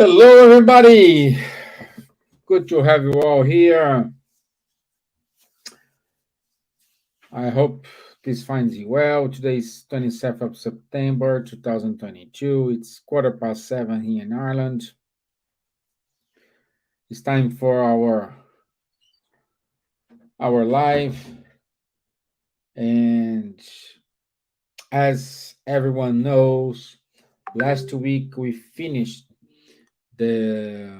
Hello, everybody. Good to have you all here. I hope this finds you well. Today is 27th of September 2022. It's 7:15 here in Ireland. It's time for our live. And as everyone knows, last week we finished the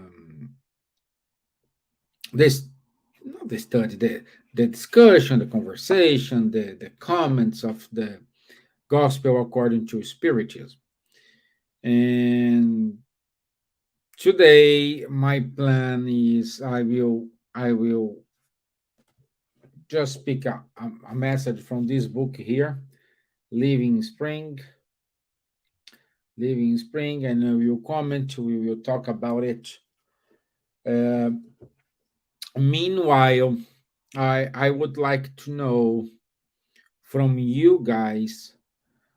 this not the study, the discussion, the conversation, the comments of the gospel according to spiritism. And today my plan is I will just pick a message from this book here, Living Spring. Living Spring, and we will comment, we will talk about it. Uh, Meanwhile, I would like to know from you guys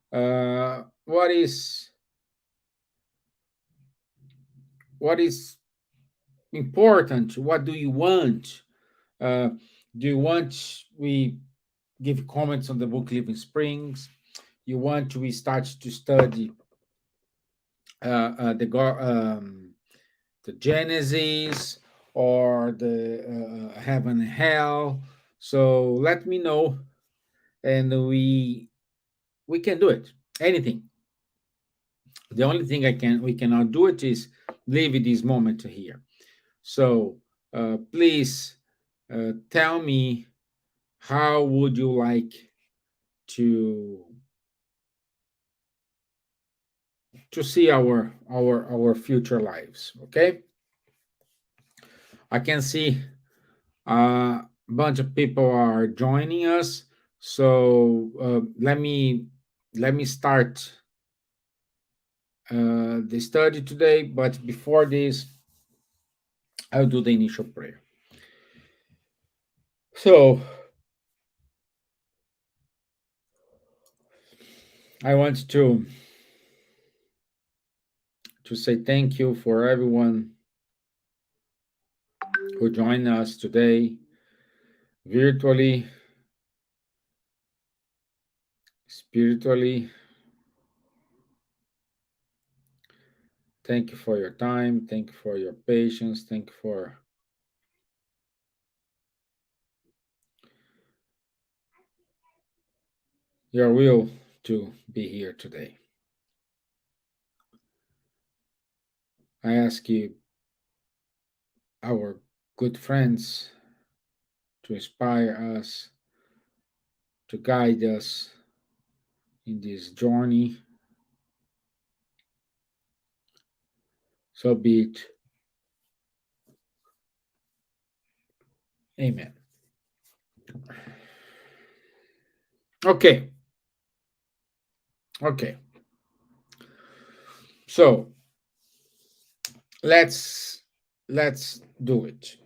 what is important. What do you want? Uh, do you want we give comments on the book Living Springs? You want we start to study the Genesis or the heaven and hell? So let me know, and we can do it. Anything. The only thing we cannot do it is leave this moment here. So please tell me, how would you like to see our future lives? Okay, I can see a bunch of people are joining us. So let me start the study today. But before this, I'll do the initial prayer. So I want to say thank you for everyone who joined us today virtually, spiritually. Thank you for your time. Thank you for your patience. Thank you for your will to be here today. I ask you, our good friends, to inspire us, to guide us in this journey. So be it. Amen. Okay. So let's do it.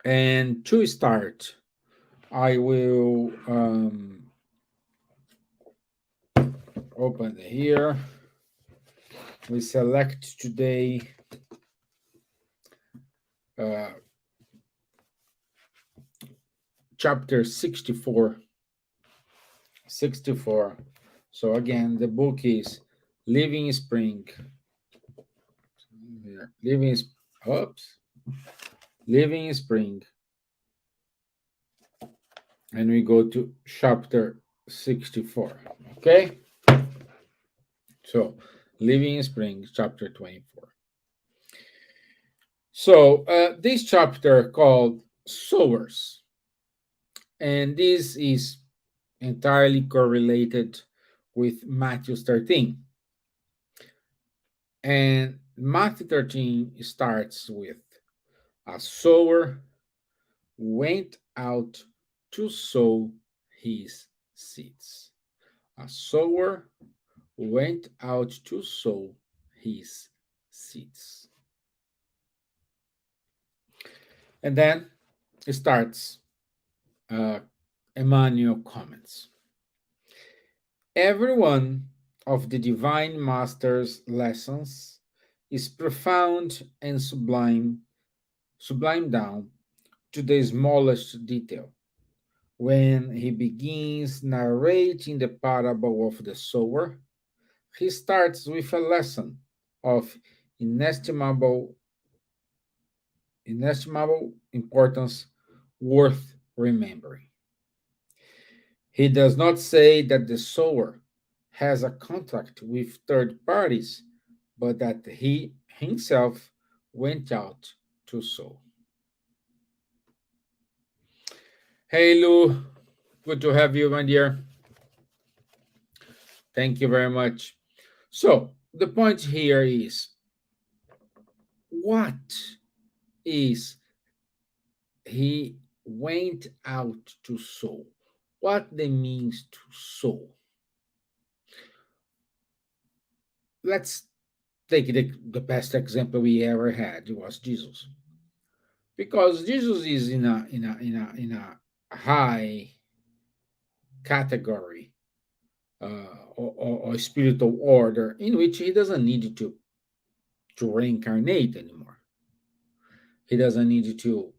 And to start, I will open here. We select today chapter 64. So again, the book is Living Spring. Living Spring. And we go to chapter 64. Okay? So, Living Spring, chapter 24. So, this chapter called Sowers. And this is entirely correlated with Matthew 13. And Matthew 13 starts with, a sower went out to sow his seeds. A sower went out to sow his seeds. And then it starts, Emmanuel comments. Every one of the Divine Master's lessons is profound and sublime down to the smallest detail. When he begins narrating the parable of the sower, he starts with a lesson of inestimable, inestimable importance worth remembering. He does not say that the sower has a contract with third parties, but that he himself went out to sow. Hey Lou, good to have you, my dear. Thank you very much. So, the point here is what is he went out to sow? What they means to sow? Let's take the best example we ever had. It was Jesus, because Jesus is in a high category or spiritual order in which he doesn't need to reincarnate anymore. He doesn't need to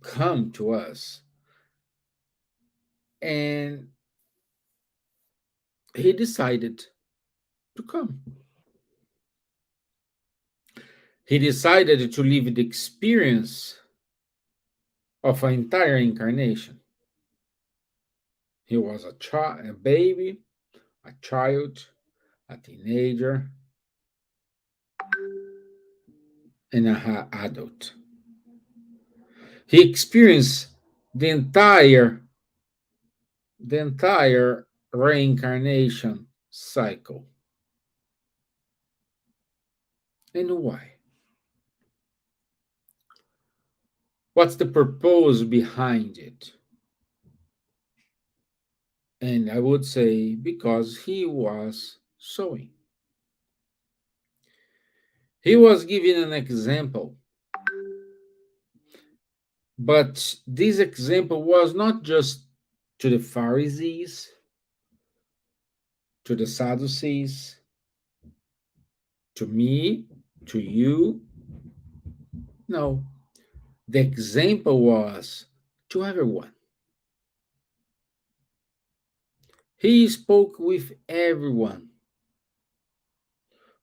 come to us, and he decided to come. He decided to live the experience of an entire incarnation. He was a baby, a child, a teenager, and an adult. He experienced the entire reincarnation cycle. And why? What's the purpose behind it? And I would say because he was sowing. He was giving an example, but this example was not just to the Pharisees, to the Sadducees, to me, to you. No, the example was to everyone. He spoke with everyone,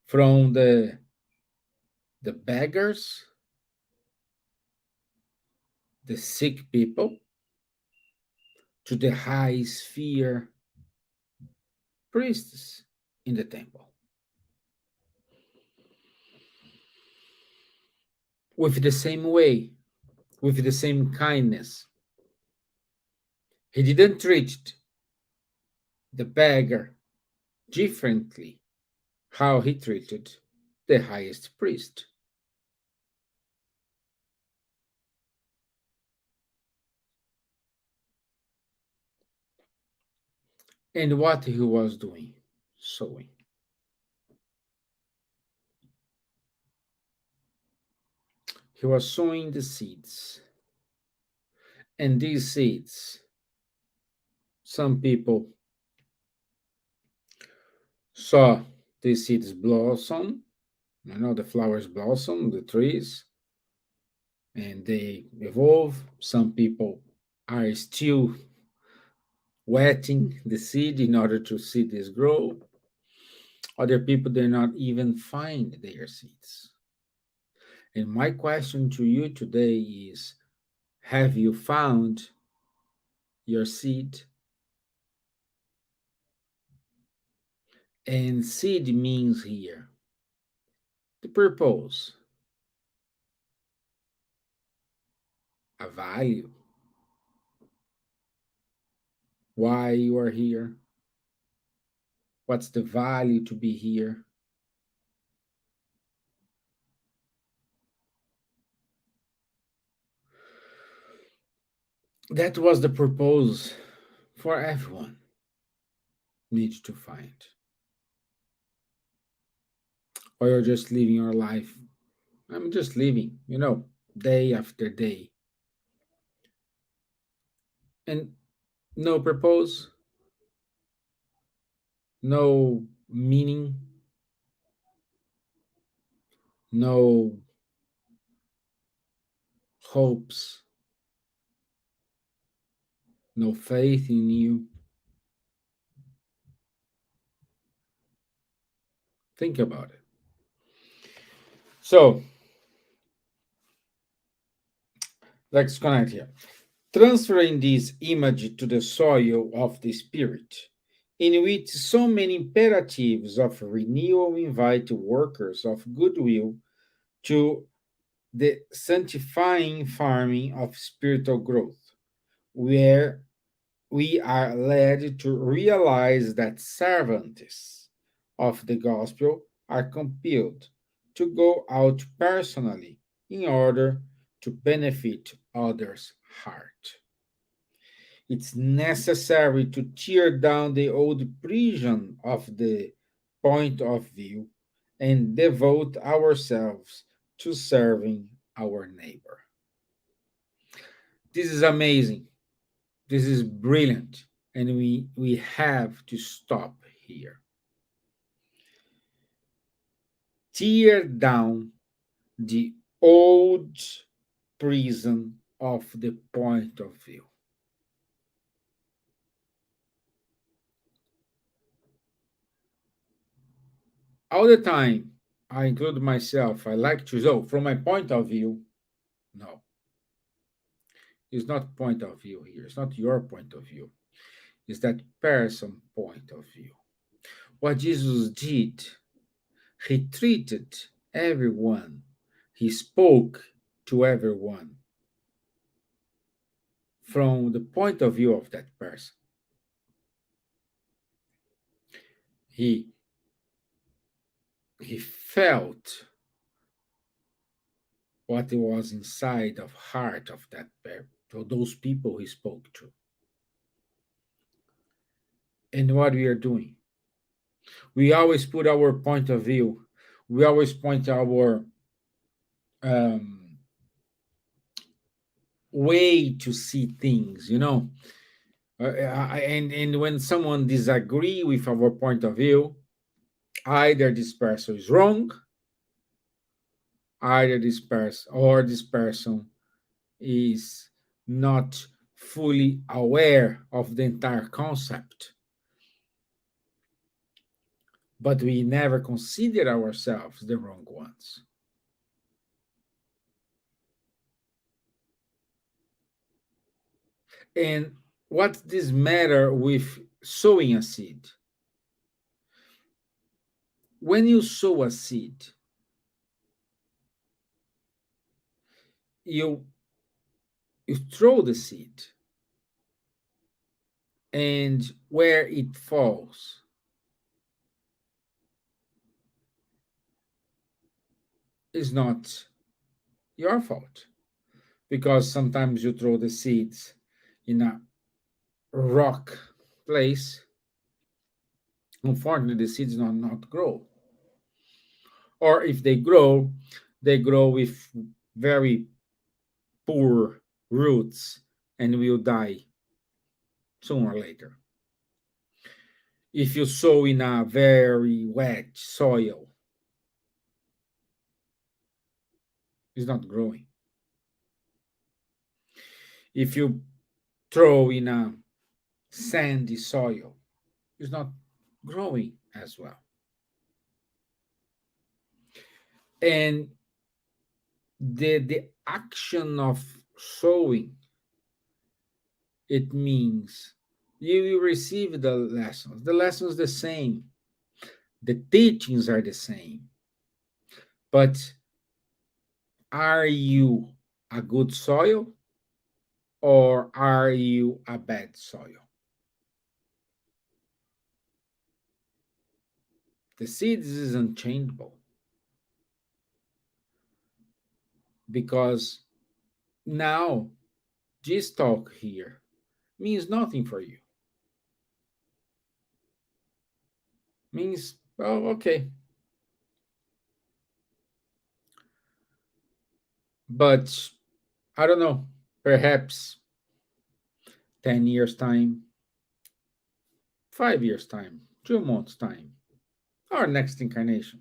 from the beggars, the sick people, to the high sphere priests in the temple, with the same way, with the same kindness. He didn't treat the beggar differently how he treated the highest priest. And what he was doing? Sowing. He was sowing the seeds. And these seeds, some people saw these seeds blossom. The flowers blossom, the trees, and they evolve. Some people are still wetting the seed in order to see this grow. Other people did not even find their seeds. And my question to you today is, have you found your seed? And seed means here the purpose, a value, why you are here, what's the value to be here. That was the purpose for everyone needs to find. Or you're just living your life. I'm just living, day after day. And no purpose, no meaning, no hopes, no faith in you. Think about it. So let's connect here. Transferring this image to the soil of the spirit, in which so many imperatives of renewal invite workers of goodwill to the sanctifying farming of spiritual growth, where we are led to realize that servants of the gospel are compelled to go out personally in order to benefit others' heart. It's necessary to tear down the old prison of the point of view and devote ourselves to serving our neighbor. This is amazing. This is brilliant. And we have to stop here. Tear down the old prison of the point of view. All the time, I include myself, I like to know from my point of view. No, it's not point of view here. It's not your point of view. It's that person point of view. What Jesus did, he treated everyone. He spoke to everyone from the point of view of that person. He he felt what was inside of heart of that of those people he spoke to. And what we are doing, we always put our point of view, we always point our um, way to see things, and when someone disagree with our point of view, either this person is wrong, either this person is not fully aware of the entire concept, but we never consider ourselves the wrong ones. And what's this matter with sowing a seed? When you sow a seed, you you throw the seed, and where it falls is not your fault, because sometimes you throw the seeds in a rock place. Unfortunately, the seeds not grow, or if they grow with very poor roots and will die sooner or later. If you sow in a very wet soil, it's not growing. If you throw in a sandy soil, it's not growing as well. And the action of sowing, it means you will receive the lessons. The lessons the same. The teachings are the same. But are you a good soil or are you a bad soil? The seeds is unchangeable because now this talk here means nothing for you. Means, well, okay. But I don't know, perhaps 10 years' time, 5 years' time, 2 months' time, or next incarnation.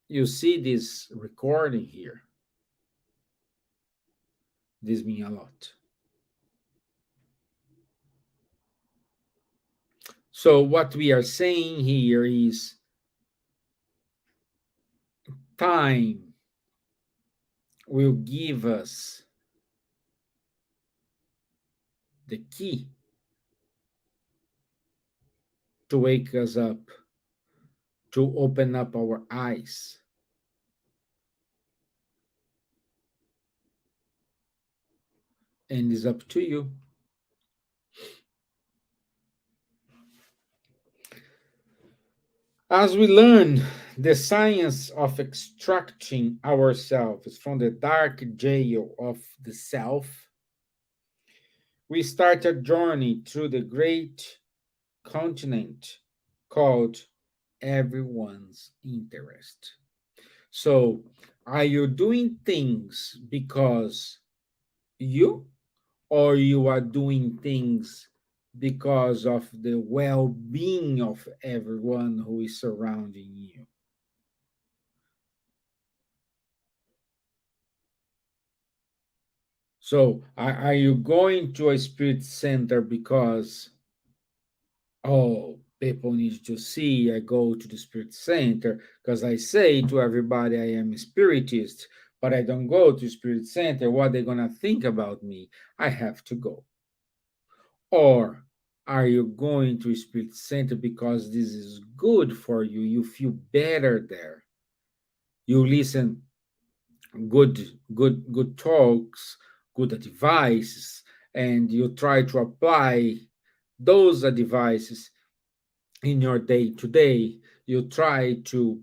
You see this recording here. This means a lot. So what we are saying here is time will give us the key to wake us up, to open up our eyes. And it's up to you. As we learn the science of extracting ourselves from the dark jail of the self, we start a journey through the great continent called everyone's interest. So, are you doing things because you, or you are doing things because of the well-being of everyone who is surrounding you? So, are you going to a spirit center because, oh, people need to see I go to the spirit center because I say to everybody I am a spiritist, but I don't go to spirit center. What they gonna think about me? I have to go. Or are you going to spirit center because this is good for you? You feel better there. You listen good talks, good advices, and you try to apply those advices in your day to day. You try to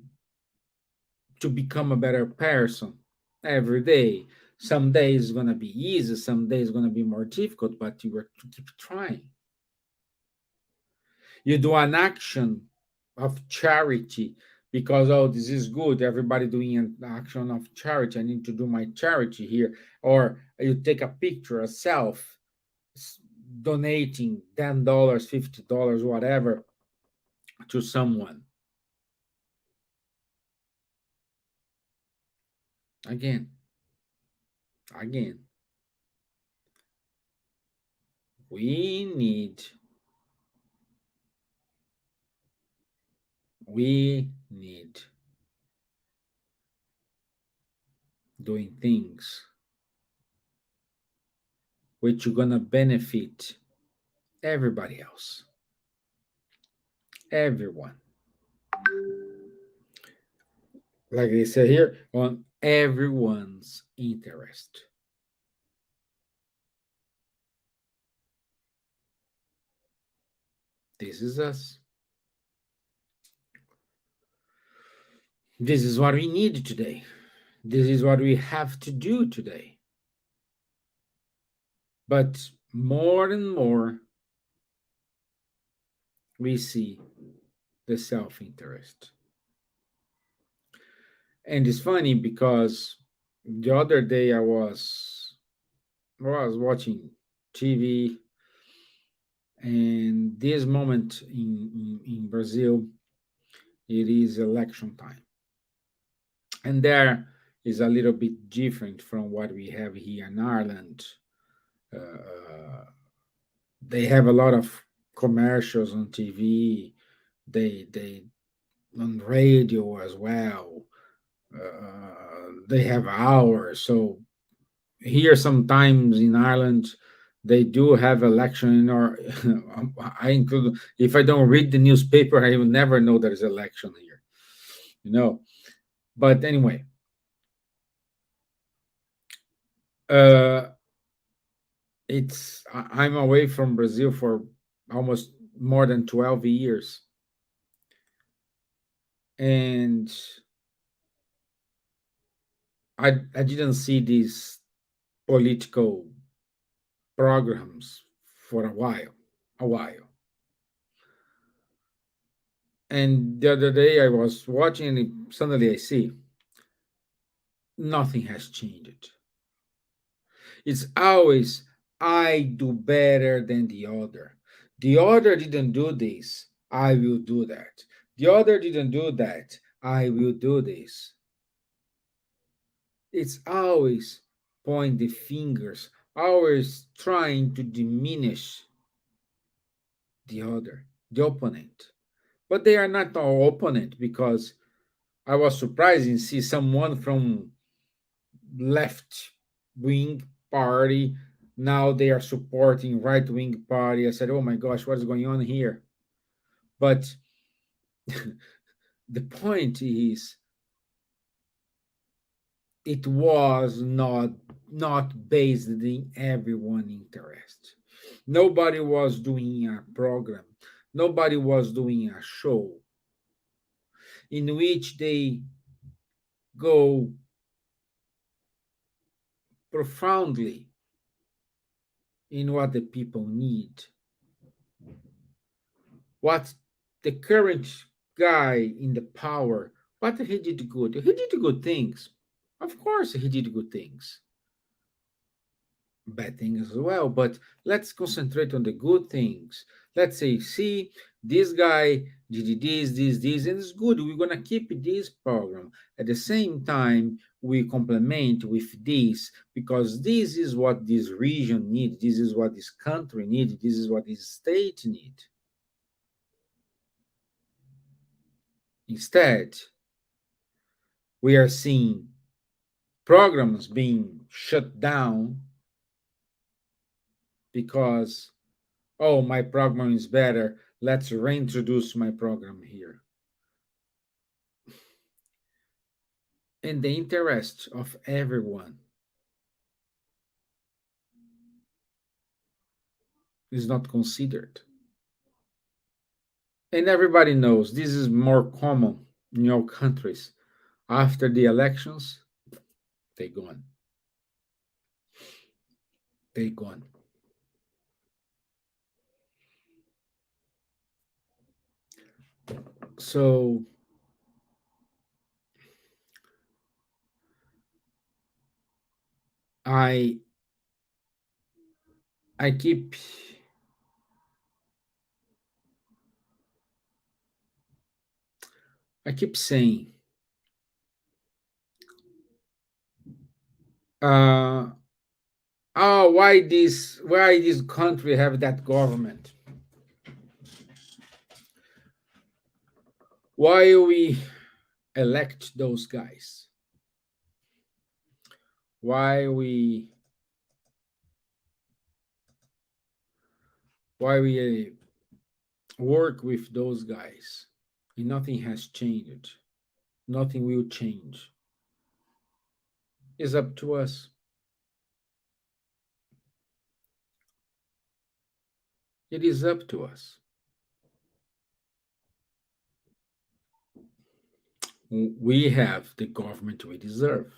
become a better person every day. Some days it's gonna be easy, some days it's gonna be more difficult, but you have to keep trying. You do an action of charity because, oh, this is good, everybody doing an action of charity, I need to do my charity here. Or you take a picture, a self, donating $10, $50, whatever, to someone. Again, again, we need we need doing things which are gonna benefit everybody else, everyone. Like they say here, on everyone's interest. This is us. This is what we need today. This is what we have to do today. But more and more, we see the self interest. And it's funny because the other day I was watching TV, and this moment in Brazil, it is election time. And there is a little bit different from what we have here in Ireland. Uh, they have a lot of commercials on TV. They on radio as well. They have hours. So here sometimes in Ireland they do have election, or I include, if I don't read the newspaper I will never know there's election here, you know. But anyway, uh I'm away from Brazil for almost more than 12 years, and I didn't see these political programs for a while. And the other day I was watching, and suddenly I see nothing has changed. It's always I do better than the other. The other didn't do this, I will do that. The other didn't do that, I will do this. It's always point the fingers, always trying to diminish the other, the opponent. But they are not our opponent, because I was surprised to see someone from left wing party. Now they are supporting right wing party. I said, "Oh my gosh, what is going on here?" But the point is, it was not based in everyone interest. Nobody was doing a program. Nobody was doing a show in which they go profoundly in what the people need. What the current guy in the power, what he did good. He did good things. Of course, he did good things. Bad things as well, but let's concentrate on the good things. Let's say, see, this guy did this, and it's good. We're gonna keep this program. At the same time, we complement with this, because this is what this region needs, this is what this country needs, this is what this state needs. Instead, we are seeing programs being shut down because, oh, my program is better, let's reintroduce my program here. In the interest of everyone is not considered. And everybody knows this is more common in your countries. After the elections, they gone. They gone. So I I keep I keep saying, uh, oh, why this country have that government? Why we elect those guys? Why we work with those guys? And nothing has changed. Nothing will change. It's up to us. It is up to us. We have the government we deserve.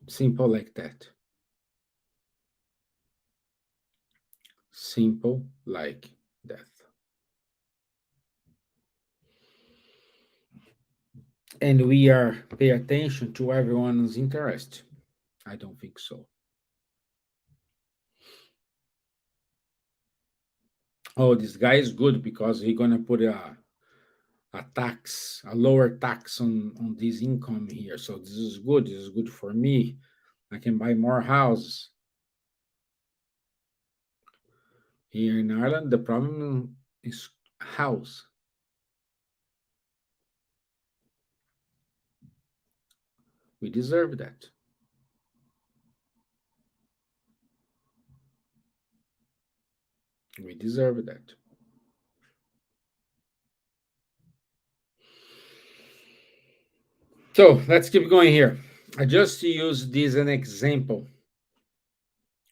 Simple like that. Simple like that. And we are pay attention to everyone's interest. I don't think so. Oh, this guy is good because he's gonna put a lower tax on this income here. So this is good. This is good for me. I can buy more houses. Here in Ireland, the problem is house. We deserve that. We deserve that. So let's keep going here. I just use this as an example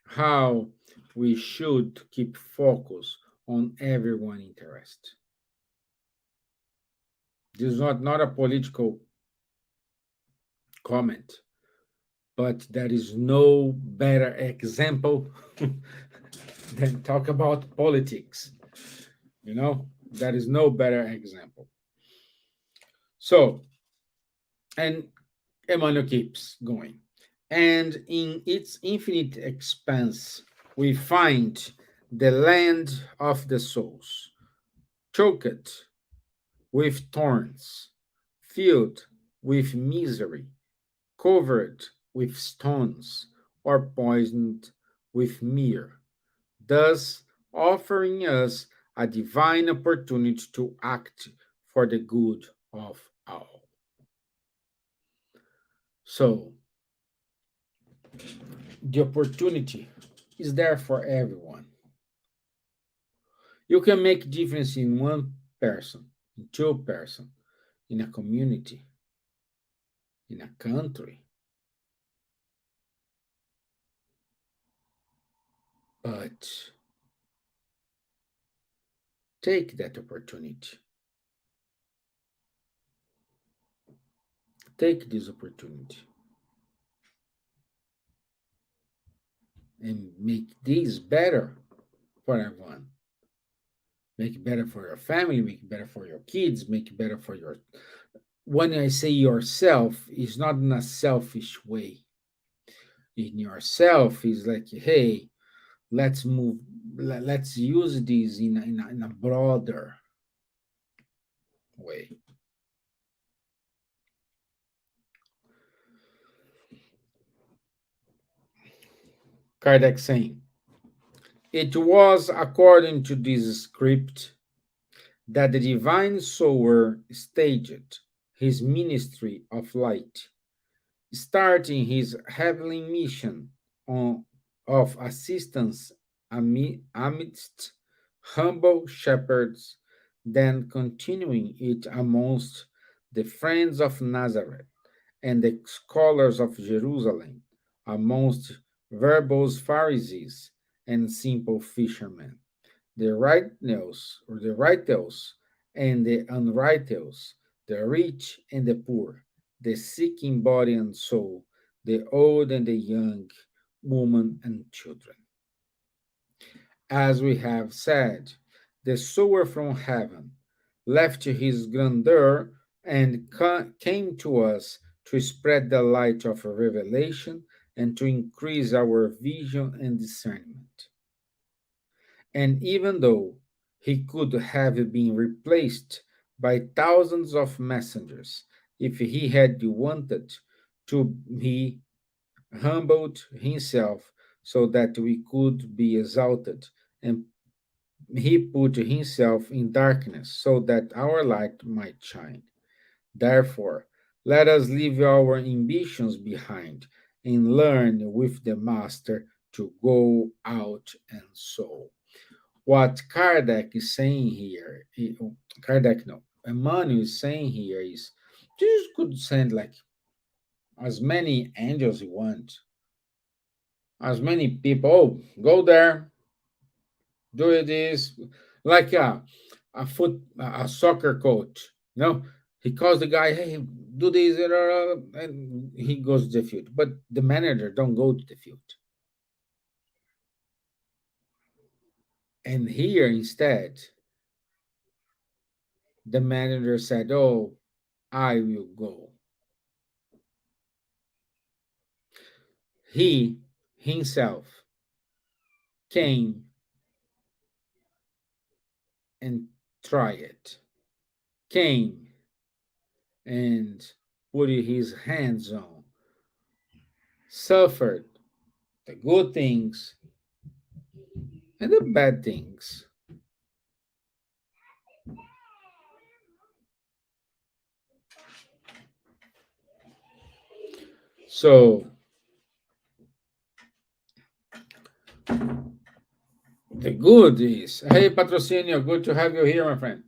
how we should keep focus on everyone interest. This is not a political comment, but there is no better example than talk about politics. There is no better example. So, and Emmanuel keeps going. And in its infinite expanse, we find the land of the souls. choked with thorns, filled with misery, covered with stones, or poisoned with myrrh, thus offering us a divine opportunity to act for the good of all. So, the opportunity is there for everyone. You can make difference in one person, in two person, in a community, in a country, but take that opportunity. Take this opportunity and make this better for everyone. Make it better for your family, make it better for your kids, make it better for your. When I say yourself, it's not in a selfish way. In yourself is like, hey, let's move, let's use this in a broader way. Kardec saying, it was according to this script that the divine sower staged his ministry of light, starting his heavenly mission on, of assistance amidst humble shepherds, then continuing it amongst the friends of Nazareth and the scholars of Jerusalem, amongst verbose Pharisees and simple fishermen, the righteous and the unrighteous, the rich and the poor, the sick in body and soul, the old and the young, women and children. As we have said, the sower from heaven left his grandeur and came to us to spread the light of revelation and to increase our vision and discernment. And even though he could have been replaced by thousands of messengers if he had wanted to, he humbled himself so that we could be exalted, and he put himself in darkness so that our light might shine. Therefore, let us leave our ambitions behind and learn with the Master to go out and sow. What Kardec is saying here, Kardec, no, Emmanuel is saying here is Jesus could send like as many angels you want, as many people. Oh, go there, do this, like a soccer coach. No, he calls the guy, hey, do this, and he goes to the field. But the manager don't go to the field. And here instead, the manager said, "Oh, I will go." He himself came and tried it, came and put his hands on, suffered the good things and the bad things. So the good is, hey, Patrocinio, good to have you here, my friend.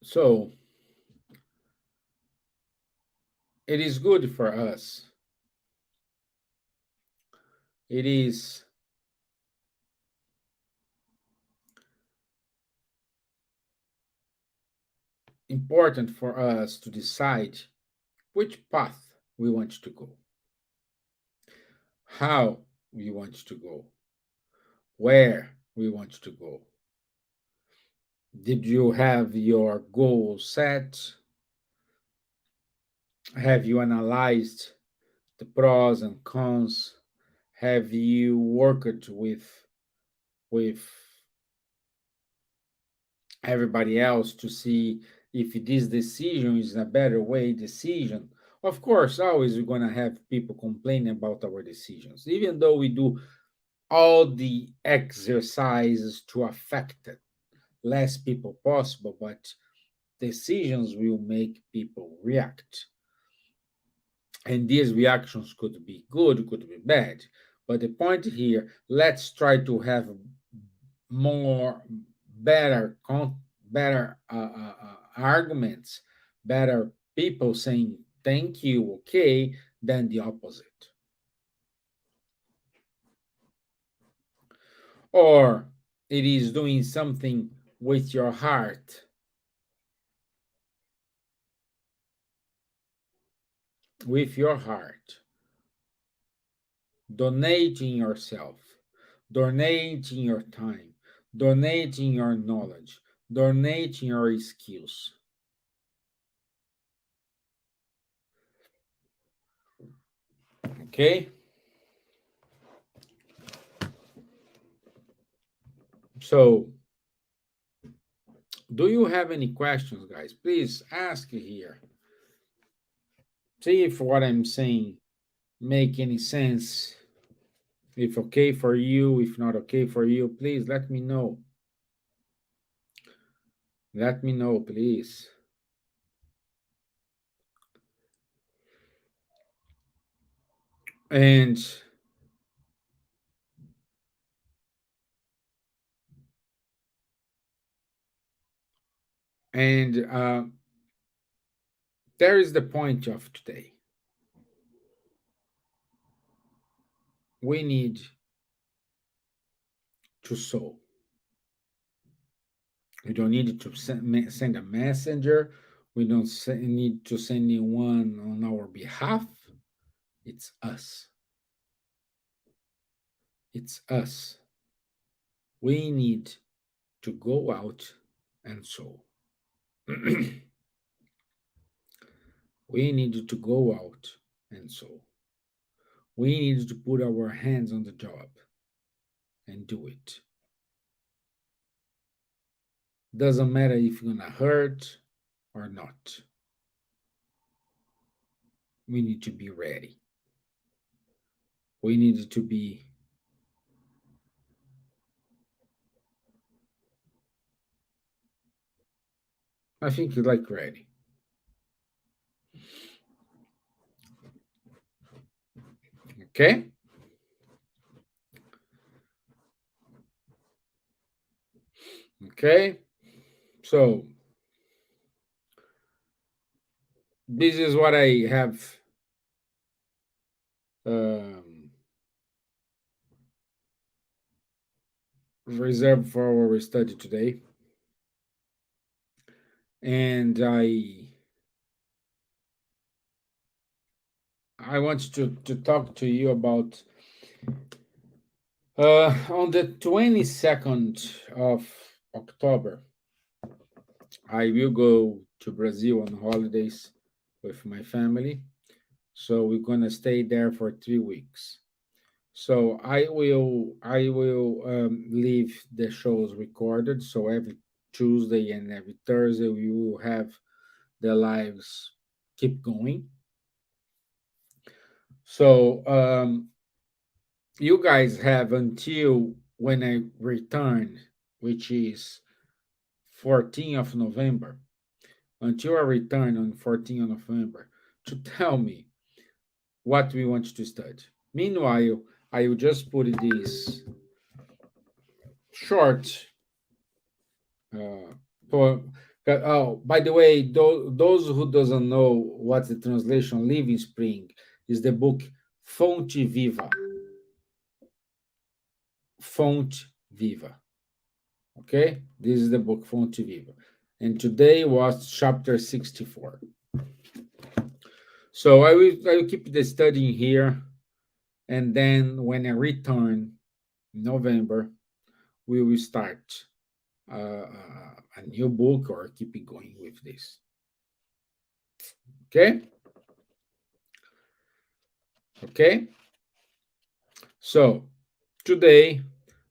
So it is good for us. It is important for us to decide which path we want to go, how we want to go, where we want to go. Did you have your goal set? Have you analyzed the pros and cons? Have you worked with everybody else to see if this decision is a better way decision? Of course, always we're gonna have people complaining about our decisions, even though we do all the exercises to affect it, less people possible, but decisions will make people react. And these reactions could be good, could be bad. But the point here, let's try to have more better arguments, better people saying thank you, okay, than the opposite. Or it is doing something with your heart, with your heart, donating yourself, donating your time, donating your knowledge, donating your skills. Okay? So, do you have any questions, guys? Please ask here. See if what I'm saying make any sense. If okay for you, if not okay for you, please let me know. Let me know, please. And and there is the point of today. We need to sow. We don't need to send a messenger. We don't need to send anyone on our behalf. It's us. It's us. We need to go out and sow. We need to go out and sow. We need to put our hands on the job and do it. Doesn't matter if it's gonna hurt or not. We need to be ready. We need to be I think like ready. Okay? Okay? So this is what I have um, reserved for our study today. And I want to talk to you about on the 22nd of October, I will go to Brazil on holidays with my family. So we're gonna stay there for 3 weeks. So I will leave the shows recorded. So every Tuesday and every Thursday we will have the lives keep going. So you guys have until when I return, which is 14th of November, until I return on 14th of November, to tell me what we want to study. Meanwhile, I will just put this short for. Oh, by the way, those who doesn't know what the translation "Living Spring" is, the book Fonte Viva. Fonte Viva. Okay, this is the book Fonte Viva, and today was chapter 64. So I will keep the studying here, and then when I return in November, we will start a new book or keep it going with this. Okay? Okay? So today,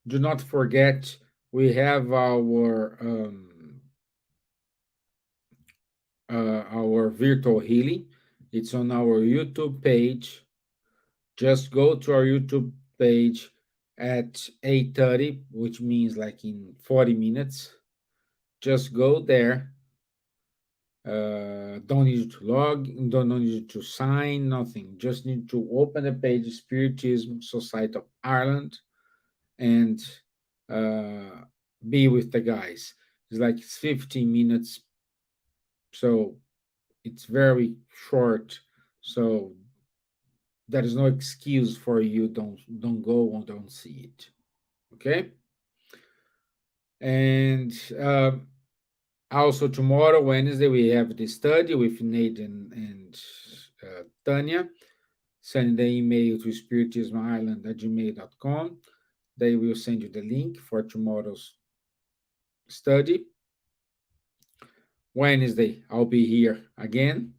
do not forget we have our virtual healing. It's on our YouTube page. Just go to our YouTube page at 8:30, which means like in 40 minutes. Just go there. Don't need to log, don't need to sign, nothing. Just need to open the page Spiritism Society of Ireland and uh, be with the guys. It's like 15 minutes, so it's very short. So there is no excuse for you don't go or don't see it. Okay, and also tomorrow, Wednesday, we have the study with Nathan and Tanya. Send the email to spiritismisland@gmail.com. They will send you the link for tomorrow's study. Wednesday, I'll be here again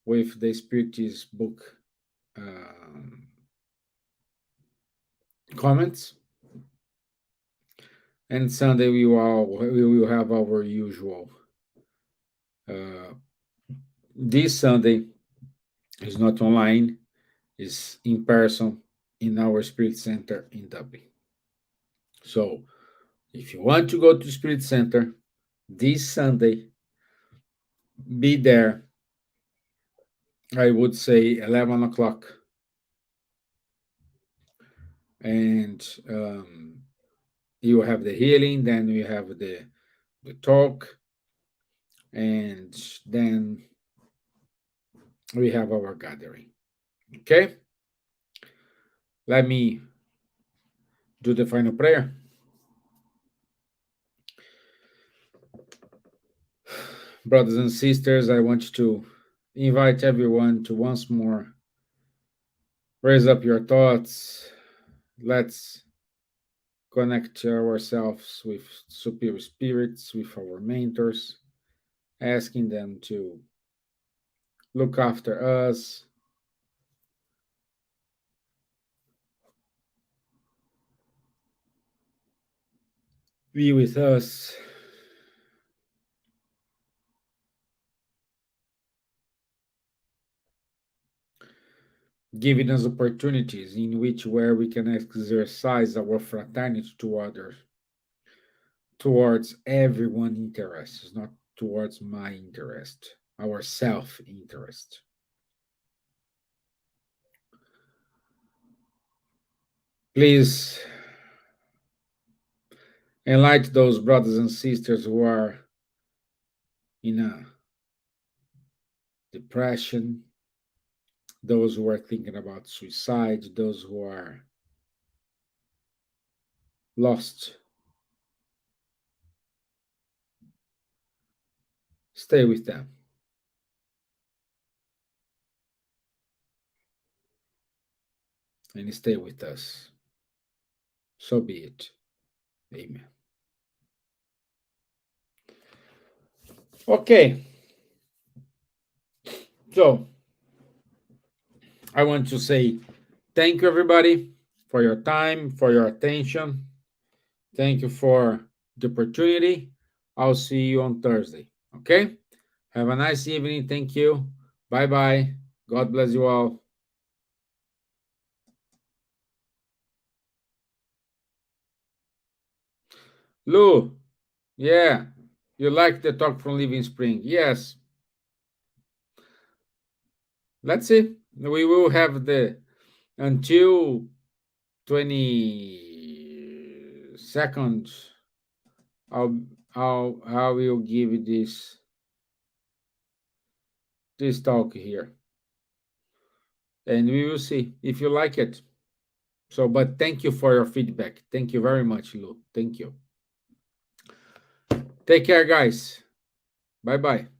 with the Spiritist book comments. And Sunday, we will have our usual. This Sunday is not online, is in person in our Spirit Center in Dublin. So if you want to go to Spirit Center this Sunday, be there. I would say 11 o'clock. And you have the healing, then we have the talk, and then we have our gathering. Okay? Let me do the final prayer. Brothers and sisters, I want to invite everyone to once more raise up your thoughts. Let's connect ourselves with superior spirits, with our mentors, asking them to look after us, be with us, giving us opportunities in which where we can exercise our fraternity to others, towards everyone interest, not towards my interest, our self-interest. Please enlighten those brothers and sisters who are in a depression, those who are thinking about suicide, those who are lost. Stay with them and stay with us. So be it. Amen. Okay. So I want to say thank you, everybody, for your time, for your attention. Thank you for the opportunity. I'll see you on Thursday. Okay? Have a nice evening. Thank you. Bye bye. God bless you all. Lou, yeah, you like the talk from Living Spring? Yes. Let's see. We will have the until 22nd. I will give you this talk here, and we will see if you like it. So, but thank you for your feedback. Thank you very much, Lou. Thank you. Take care, guys. Bye bye.